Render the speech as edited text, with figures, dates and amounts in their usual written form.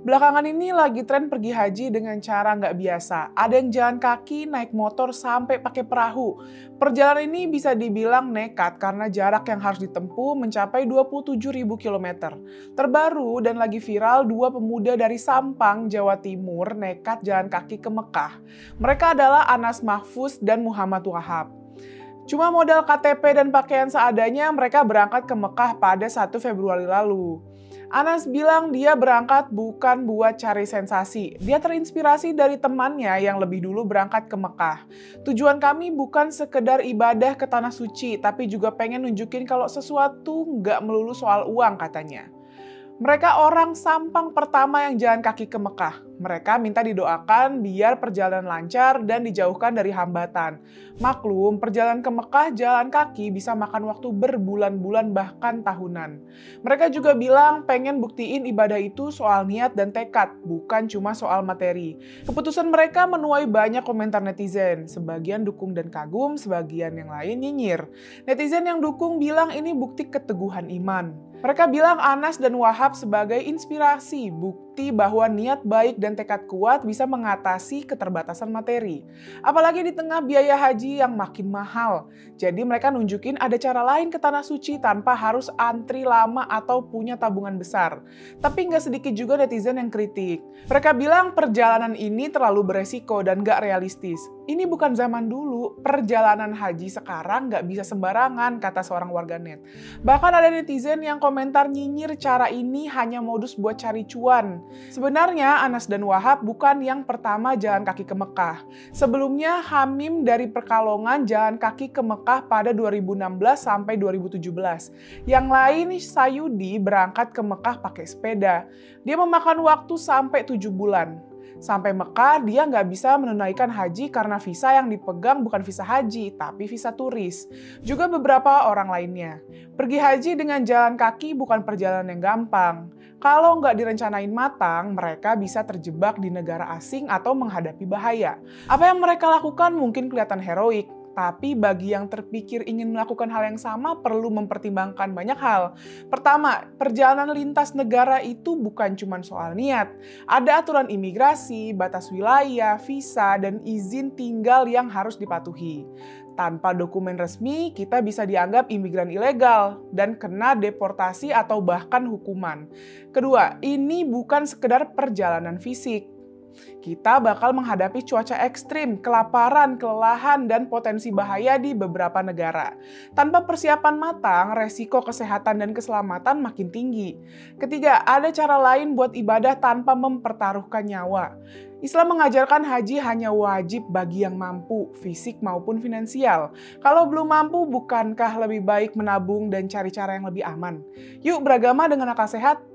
Belakangan ini lagi tren pergi haji dengan cara nggak biasa. Ada yang jalan kaki, naik motor, sampai pakai perahu. Perjalanan ini bisa dibilang nekat karena jarak yang harus ditempuh mencapai 27.000 km. Terbaru dan lagi viral, dua pemuda dari Sampang, Jawa Timur nekat jalan kaki ke Mekah. Mereka adalah Anas Mahfuz dan Muhammad Wahab. Cuma modal KTP dan pakaian seadanya, mereka berangkat ke Mekah pada 1 Februari lalu. Anas bilang dia berangkat bukan buat cari sensasi. Dia terinspirasi dari temannya yang lebih dulu berangkat ke Mekah. Tujuan kami bukan sekedar ibadah ke tanah suci, tapi juga pengen nunjukin kalau sesuatu nggak melulu soal uang, katanya. Mereka orang Sampang pertama yang jalan kaki ke Mekah. Mereka minta didoakan biar perjalanan lancar dan dijauhkan dari hambatan. Maklum, perjalanan ke Mekah jalan kaki bisa makan waktu berbulan-bulan bahkan tahunan. Mereka juga bilang pengen buktiin ibadah itu soal niat dan tekad, bukan cuma soal materi. Keputusan mereka menuai banyak komentar netizen. Sebagian dukung dan kagum, sebagian yang lain nyinyir. Netizen yang dukung bilang ini bukti keteguhan iman. Mereka bilang Anas dan Wahab sebagai inspirasi, bukti bahwa niat baik dan tekad kuat bisa mengatasi keterbatasan materi. Apalagi di tengah biaya haji yang makin mahal. Jadi mereka nunjukin ada cara lain ke tanah suci tanpa harus antri lama atau punya tabungan besar. Tapi nggak sedikit juga netizen yang kritik. Mereka bilang perjalanan ini terlalu beresiko dan nggak realistis. Ini bukan zaman dulu, perjalanan haji sekarang nggak bisa sembarangan, kata seorang warganet. Bahkan ada netizen yang komentar nyinyir cara ini hanya modus buat cari cuan. Sebenarnya Anas dan Wahab bukan yang pertama jalan kaki ke Mekah. Sebelumnya Hamim dari Pekalongan jalan kaki ke Mekah pada 2016 sampai 2017. Yang lain Sayudi berangkat ke Mekah pakai sepeda. Dia memakan waktu sampai 7 bulan. Sampai Mekah, dia nggak bisa menunaikan haji karena visa yang dipegang bukan visa haji, tapi visa turis. Juga beberapa orang lainnya. Pergi haji dengan jalan kaki bukan perjalanan yang gampang. Kalau nggak direncanain matang, mereka bisa terjebak di negara asing atau menghadapi bahaya. Apa yang mereka lakukan mungkin kelihatan heroik. Tapi bagi yang terpikir ingin melakukan hal yang sama perlu mempertimbangkan banyak hal. Pertama, perjalanan lintas negara itu bukan cuma soal niat. Ada aturan imigrasi, batas wilayah, visa, dan izin tinggal yang harus dipatuhi. Tanpa dokumen resmi, kita bisa dianggap imigran ilegal dan kena deportasi atau bahkan hukuman. Kedua, ini bukan sekedar perjalanan fisik. Kita bakal menghadapi cuaca ekstrim, kelaparan, kelelahan, dan potensi bahaya di beberapa negara. Tanpa persiapan matang, resiko kesehatan dan keselamatan makin tinggi. Ketiga, ada cara lain buat ibadah tanpa mempertaruhkan nyawa. Islam mengajarkan haji hanya wajib bagi yang mampu, fisik maupun finansial. Kalau belum mampu, bukankah lebih baik menabung dan cari cara yang lebih aman? Yuk beragama dengan akal sehat.